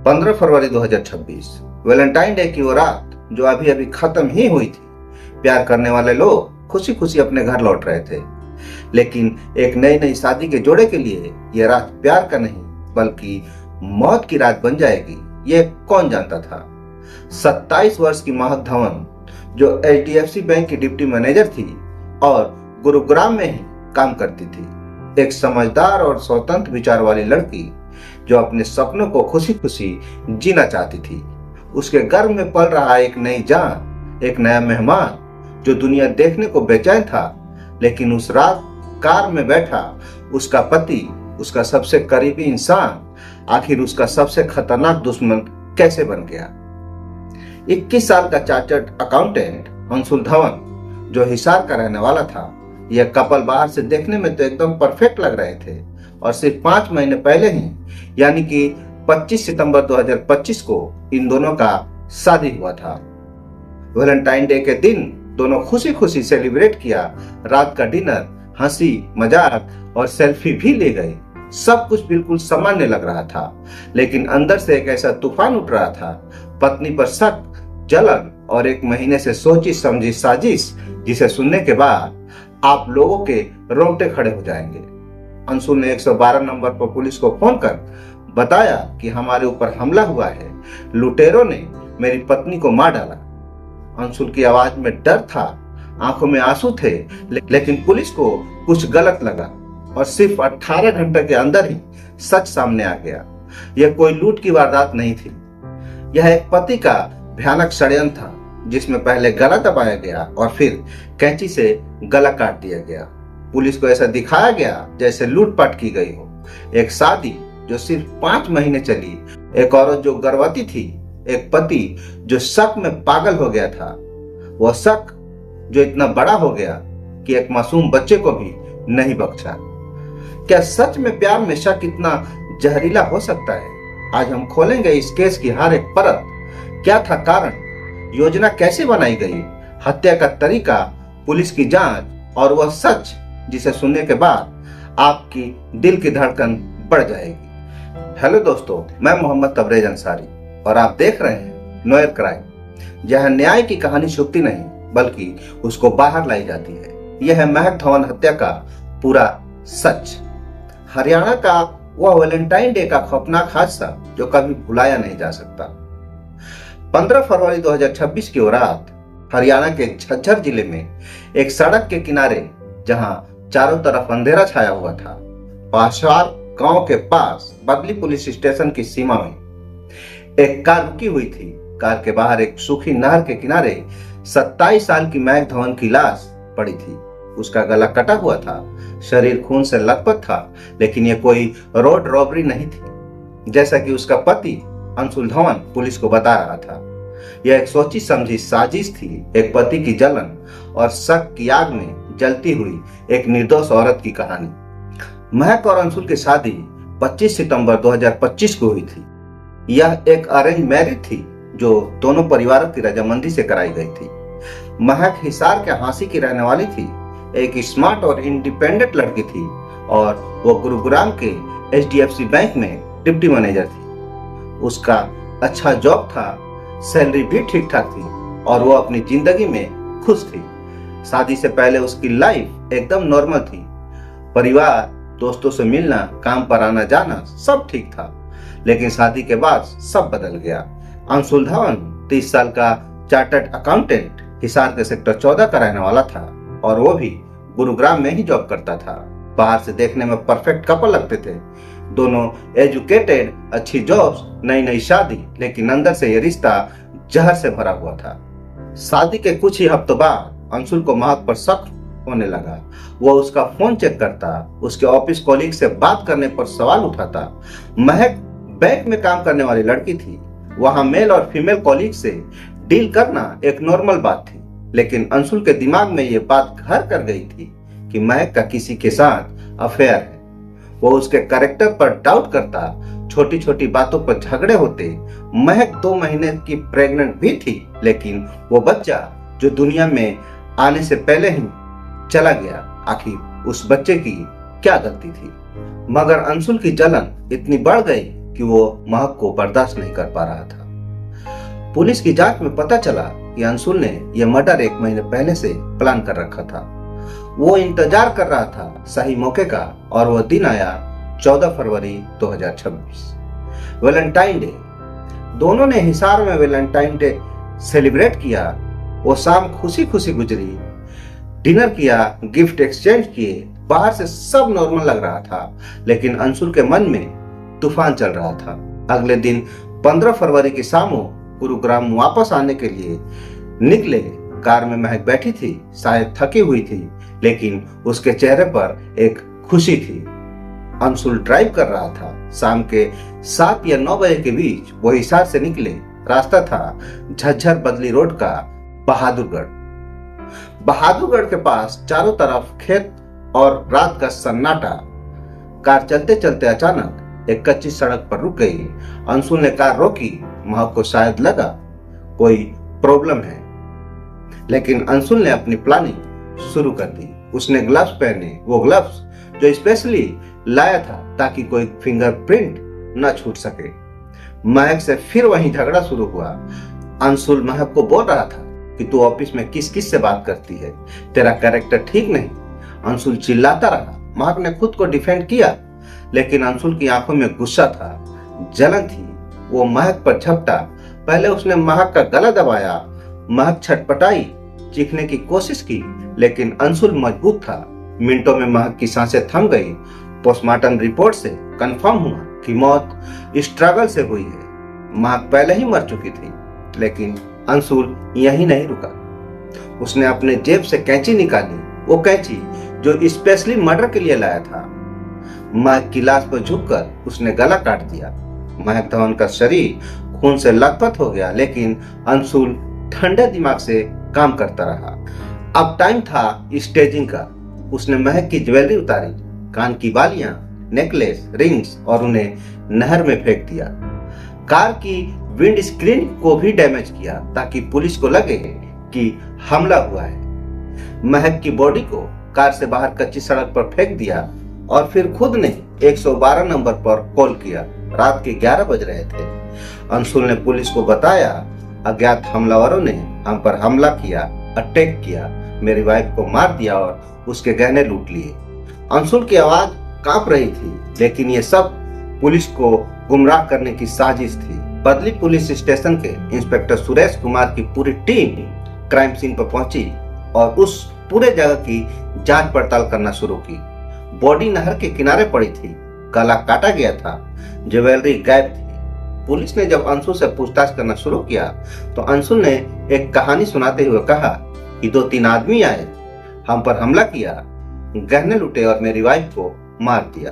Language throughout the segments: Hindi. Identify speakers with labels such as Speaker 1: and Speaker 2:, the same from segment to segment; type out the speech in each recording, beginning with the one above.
Speaker 1: 15 फरवरी 2026 वैलेंटाइन डे की वो रात जो अभी अभी खत्म ही हुई थी। प्यार करने वाले लोग खुशी खुशी अपने घर लौट रहे थे, लेकिन एक नई नई शादी के जोड़े के लिए यह रात प्यार का नहीं बल्कि मौत की रात बन जाएगी, ये कौन जानता था। 27 वर्ष की महक धवन जो HDFC बैंक की डिप्टी मैनेजर थी और गुरुग्राम में ही काम करती थी, एक समझदार और स्वतंत्र विचार वाली लड़की जो अपने सपनों को खुशी खुशी जीना चाहती थी। उसके गर्भ में पल रहा एक नई जान, एक नया मेहमान जो दुनिया देखने को बेचैन था। लेकिन उस रात कार में बैठा उसका पति, उसका सबसे करीबी इंसान, आखिर उसका सबसे खतरनाक दुश्मन कैसे बन गया। 21 साल का चार्टर्ड अकाउंटेंट अंशुल धवन जो हिसार का रहने वाला था। यह कपल बाहर से देखने में तो एकदम परफेक्ट लग रहे थे और सिर्फ 5 महीने पहले ही यानी कि 25 सितंबर 2025 को इन दोनों का शादी हुआ था। वैलेंटाइन डे के दिन दोनों खुशी खुशी सेलिब्रेट किया। रात का डिनर, हंसी मजाक और सेल्फी भी ले गए। सब कुछ बिल्कुल सामान्य लग रहा था, लेकिन अंदर से एक ऐसा तूफान उठ रहा था। पत्नी पर शक, जलन और एक महीने से सोची समझी साजिश जिसे सुनने के बाद आप लोगों के रोंगटे खड़े हो जाएंगे। अंशुल ने 112 नंबर पर पुलिस को फोन कर बताया कि हमारे ऊपर हमला हुआ है, लुटेरों ने मेरी पत्नी को मार डाला। अंशुल की आवाज में डर था, आंखों में आंसू थे, लेकिन पुलिस को कुछ गलत लगा और सिर्फ 18 घंटे के अंदर ही सच सामने आ गया। यह कोई लूट की वारदात नहीं थी, यह एक पति का भयानक षड्यंत्र था जिसमें पहले गला दबाया गया और फिर कैंची से गला काट दिया गया। पुलिस को ऐसा दिखाया गया जैसे लूटपाट की गई हो। एक शादी जो सिर्फ 5 महीने चली, एक औरत जो गर्भवती थी, एक पति जो शक में पागल हो गया था, वह शक जो इतना बड़ा हो गया कि एक मासूम बच्चे को भी नहीं बख्शा। क्या सच में प्यार में शक इतना जहरीला हो सकता है? आज हम खोलेंगे इस केस की हर एक परत। क्या था कारण, योजना कैसे बनाई गई, हत्या का तरीका, पुलिस की जांच और वह सच जिसे सुनने के बाद आपकी दिल की धड़कन बढ़ जाएगी। हेलो दोस्तों, मैं मोहम्मद तबरेज अंसारी और आप देख रहे हैं नोयर क्राइम, जहां न्याय की कहानी छुपती नहीं बल्कि उसको बाहर लाई जाती है। यह है महक धवन हत्या का पूरा सच। हरियाणा का वह वैलेंटाइन डे का खौफनाक हादसा जो कभी भुलाया नहीं जा सकता। 15 फरवरी 2026 की वो रात हरियाणा के झज्जर जिले में एक सड़क के किनारे, जहां चारों तरफ अंधेरा छाया हुआ था, पाशार गांव के पास बदली पुलिस स्टेशन की सीमा में एक कार रुकी हुई थी। कार के बाहर एक सूखी नहर के किनारे 27 साल की महक धवन की लाश पड़ी थी। उसका गला कटा हुआ था, शरीर खून से लथपथ था, लेकिन यह कोई रोड रॉबरी नहीं थी जैसा कि उसका पति अंशुल धवन पुलिस को बता रहा था। यह एक सोची समझी साजिश थी, एक पति की जलन और शक की आग में जलती हुई एक निर्दोष औरत की कहानी। महक और अंशुल की शादी 25 सितंबर 2025 को हुई थी। यह एक अरेंज मैरिज थी जो दोनों परिवारों की रजामंदी से कराई गई थी। महक हिसार के हांसी की रहने वाली थी, एक स्मार्ट और इंडिपेंडेंट लड़की थी और वो गुरुग्राम के HDFC बैंक में डिप्टी मैनेजर थी। उसका अच्छा जॉब था, सैलरी भी ठीक ठाक थी और वो अपनी जिंदगी में खुश थी। शादी से पहले उसकी लाइफ एकदम नॉर्मल थी। परिवार, दोस्तों से मिलना, काम पर आना जाना सब ठीक था, लेकिन शादी के बाद सब बदल गया। अंशुल धवन 30 साल का चार्टर्ड अकाउंटेंट हिसार के सेक्टर 14 का रहने वाला था और वो भी गुरुग्राम में ही जॉब करता था। बाहर से देखने में परफेक्ट कपल लगते थे, दोनों एजुकेटेड, अच्छी जॉब्स, नई नई शादी, लेकिन अंदर से ये रिश्ता जहर से भरा हुआ था। शादी के कुछ ही हफ्तों बाद अंशुल को महक पर शक होने लगा। वो उसका फोन चेक करता, उसके ऑफिस कॉलीग से बात करने पर सवाल उठाता। महक बैंक में काम करने वाली लड़की थी, वहां मेल और फीमेल कॉलीग से डील करना एक नॉर्मल बात थी, लेकिन अंशुल के दिमाग में ये बात घर कर गई थी कि महक का किसी के साथ अफेयर है। वो उसके कैरेक्टर पर डाउट करता, छोटी छोटी बातों पर झगड़े होते। महक 2 महीने की प्रेग्नेंट भी थी, लेकिन वो बच्चा जो दुनिया में आने से पहले ही चला गया, आखिर उस बच्चे की क्या गलती थी? मगर अंशुल की जलन इतनी बढ़ गई कि वो महक को बर्दाश्त नहीं कर पा रहा था। पुलिस की जांच में पता चला कि अंशुल ने यह मर्डर 1 महीने पहले से प्लान कर रखा था। वो इंतजार कर रहा था सही मौके का, और वह दिन आया 14 फरवरी 2026, वैलेंटाइन डे। दोनों ने हिसार में वैलेंटाइन डे सेलिब्रेट किया। वो शाम खुशी खुशी गुजरी, डिनर किया, गिफ्ट एक्सचेंज किए, बाहर से सब नॉर्मल लग रहा था, लेकिन अंशुल के मन में तूफान चल रहा था। अगले दिन 15 फरवरी की शाम गुरुग्राम वापस आने के लिए निकले। कार में महक बैठी थी, शायद थकी हुई थी, लेकिन उसके चेहरे पर एक खुशी थी। अंशुल ड्राइव कर रहा था। शाम के 7 या 9 बजे के बीच वो हिसार से निकले। रास्ता था झज्जर बदली रोड का बहादुरगढ़। बहादुरगढ़ के पास चारों तरफ खेत और रात का सन्नाटा। कार चलते चलते अचानक एक कच्ची सड़क पर रुक गई। अंशुल ने कार रोकी। महक को शायद लगा कोई प्रॉब्लम है, लेकिन अंशुल ने अपनी प्लानिंग शुरू कर दी। उसने ग्लव्स पहने, वो ग्लव्स जो स्पेशली लाया था ताकि कोई फिंगरप्रिंट न छूट सके। महक से फिर वही झगड़ा शुरू हुआ। अंशुल महक को बोल रहा था कि तू ऑफिस में किस किस से बात करती है, तेरा कैरेक्टर ठीक नहीं। अंशुल चिल्लाता रहा। महक ने खुद को डिफेंड किया, लेकिन अंशुल की आंखों में गुस्सा था, जलन थी। वो महक पर झपटा। पहले उसने महक का गला दबाया। महक छटपटाई, चीखने की कोशिश की, लेकिन अंशुल मजबूत था। मिनटों में महक की सांसें थम गई। पोस्टमार्टम रिपोर्ट से कंफर्म हुआ कि मौत स्ट्रगल से हुई है। महक पहले ही मर चुकी थी, लेकिन अंशुल यहीं नहीं रुका। उसने अपने जेब से कैंची निकाली, वो कैंची जो स्पेशली मर्डर के लिए लाया था। महक की लाश पर झुककर उसने गला काट दिया। महक धवन का शरीर खून से लथपथ हो गया, लेकिन अंशुल ठंडे दिमाग से काम करता रहा। अब टाइम था स्टेजिंग का। उसने महक की ज्वेलरी उतारी, कान की बालियां, नेकलेस, रिंग्स, और उन्हें नहर में फेंक दिया। कार की विंड स्क्रीन को भी डैमेज किया ताकि पुलिस को लगे कि हमला हुआ है। महक की बॉडी को कार से बाहर कच्ची सड़क पर फेंक दिया और फिर खुद ने 112 नंबर पर कॉल किया। रात के 11 बज रहे थे। अंशुल ने पुलिस को बताया, अज्ञात हमलावरों ने हम पर हमला किया, अटैक किया, मेरी वाइफ को मार दिया और उसके गहने लूट लिए। अंशुल की आवाज कांप रही थी, लेकिन ये सब पुलिस को गुमराह करने की साजिश थी। बदली पुलिस स्टेशन के इंस्पेक्टर सुरेश कुमार की पूरी टीम क्राइम सीन पर पहुंची और उस पूरे जगह की जांच पड़ताल करना शुरू की। बॉडी नहर के किनारे पड़ी थी, गला काटा गया था, ज्वेलरी गायब थी। पुलिस ने जब अंशुल से पूछताछ करना शुरू किया तो अंशुल ने एक कहानी सुनाते हुए कहा कि 2-3 आदमी आए, हम पर हमला किया, गहने लूटे और मेरी वाइफ को मार दिया।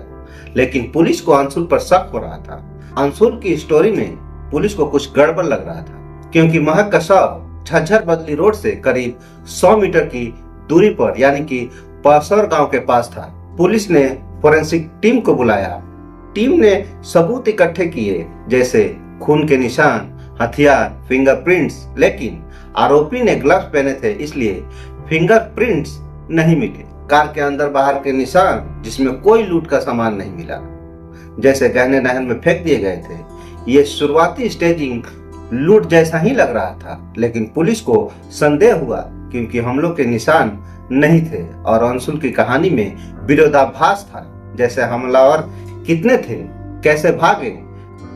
Speaker 1: लेकिन पुलिस को अंशुल पर शक हो रहा था। अंशुल की स्टोरी में पुलिस को कुछ गड़बड़ लग रहा था, क्योंकि महक का शव झज्जर बदली रोड से करीब 100 मीटर की दूरी पर यानी कि पासौर गांव के पास था। पुलिस ने फोरेंसिक टीम को बुलाया। टीम ने सबूत इकट्ठे किए, जैसे खून के निशान, हथियार, फिंगरप्रिंट्स, लेकिन आरोपी ने ग्लव्स पहने थे, इसलिए फिंगरप्रिंट्स नहीं मिले। कार के अंदर बाहर के निशान, जिसमें कोई लूट का सामान नहीं मिला, जैसे गहने नहर में फेंक दिए गए थे। ये शुरुआती स्टेजिंग लूट जैसा ही लग रहा था, लेकिन पुलिस को संदेह हुआ क्योंकि हमलों के निशान नहीं थे और अंशुल की कहानी में विरोधाभास था, जैसे हमलावर कितने थे, कैसे भागे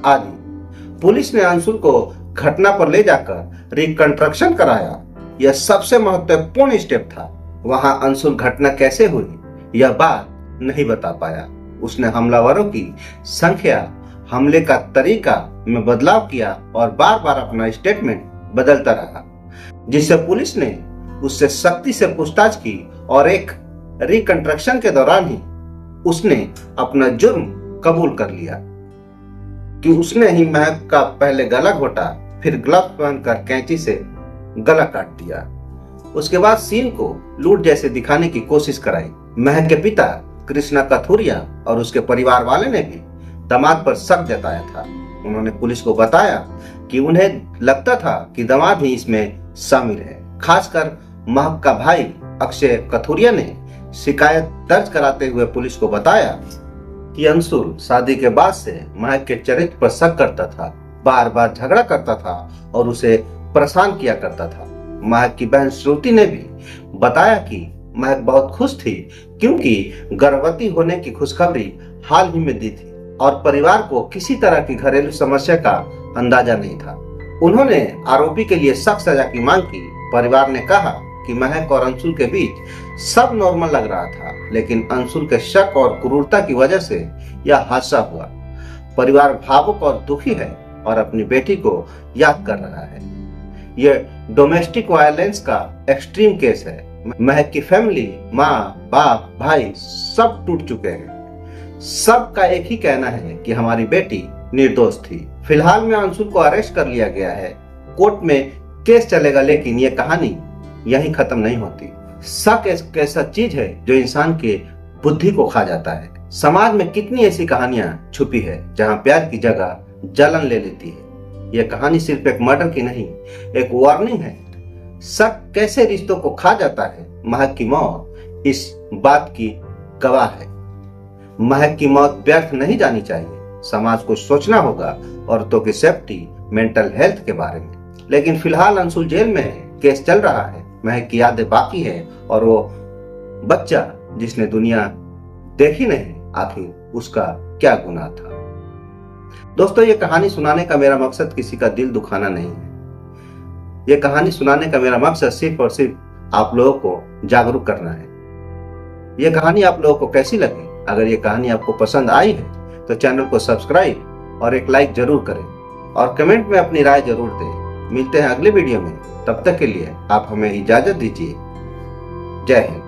Speaker 1: आदि। पुलिस ने अंशुल को घटना पर ले जाकर रिकंस्ट्रक्शन कराया। यह सबसे महत्वपूर्ण स्टेप था। वहां अंशुल घटना कैसे हुई यह बात नहीं बता पाया। उसने हमलावरों की संख्या, हमले का तरीका में बदलाव किया और बार बार अपना स्टेटमेंट बदलता रहा, जिससे पुलिस ने उससे सख्ती से पूछताछ की और एक रिकंस्ट्रक्शन के दौरान ही उसने अपना जुर्म कबूल कर लिया कि उसने ही महक का पहले गला घोटा, फिर ग्लव्स पहनकर कैंची से गला काट दिया। उसके बाद सीन को लूट जैसे दिखाने की कोशिश कराई। महक के पिता कृष्णा कथुरिया और उसके परिवार वाले ने भी दामाद पर शक जताया था। उन्होंने पुलिस को बताया कि उन्हें लगता था कि दामाद ही इसमें शामिल है। खासकर महक का भाई अक्षय कथुरिया ने शिकायत दर्ज कराते हुए पुलिस को बताया कि अंशुल शादी के बाद से महक के चरित्र पर शक करता था, बार बार झगड़ा करता था और उसे परेशान किया करता था। महक की बहन श्रुति ने भी बताया कि महक बहुत खुश थी क्योंकि गर्भवती होने की खुशखबरी हाल ही में दी थी और परिवार को किसी तरह की घरेलू समस्या का अंदाजा नहीं था। उन्होंने आरोपी के लिए सख्त सजा की मांग की। परिवार ने कहा कि महक और अंशुल के बीच सब नॉर्मल लग रहा था, लेकिन अंशुल के शक और क्रूरता की वजह से यह हादसा हुआ। परिवार भावुक और दुखी है और अपनी बेटी को याद कर रहा है। यह डोमेस्टिक वायलेंस का एक्सट्रीम केस है। महक की फैमिली, माँ, बाप, भाई सब टूट चुके हैं। सबका एक ही कहना है कि हमारी बेटी निर्दोष थी। फिलहाल में अंशुल को अरेस्ट कर लिया गया है। कोर्ट में केस चलेगा, लेकिन यह कहानी यहीं खत्म नहीं होती। शक एक ऐसा चीज है जो इंसान के बुद्धि को खा जाता है। समाज में कितनी ऐसी कहानियां छुपी है जहां प्यार की जगह जलन ले लेती है। यह कहानी सिर्फ एक मर्डर की नहीं, एक वार्निंग है। शक कैसे रिश्तों को खा जाता है, महक की मौत इस बात की गवाह है। महक की मौत व्यर्थ नहीं जानी चाहिए। समाज को सोचना होगा औरतों की सेफ्टी, मेंटल हेल्थ के बारे में। लेकिन फिलहाल अंशुल जेल में है, केस चल रहा है, महक की यादें बाकी है और वो बच्चा जिसने दुनिया देखी नहीं, आखिर उसका क्या गुनाह था। दोस्तों, ये कहानी सुनाने का मेरा मकसद किसी का दिल दुखाना नहीं है। ये कहानी सुनाने का मेरा मकसद सिर्फ और सिर्फ आप लोगों को जागरूक करना है। ये कहानी आप लोगों को कैसी लगी? अगर ये कहानी आपको पसंद आई है तो चैनल को सब्सक्राइब और एक लाइक जरूर करें और कमेंट में अपनी राय जरूर दें। मिलते हैं अगले वीडियो में। तब तक के लिए आप हमें इजाजत दीजिए। जय हिंद।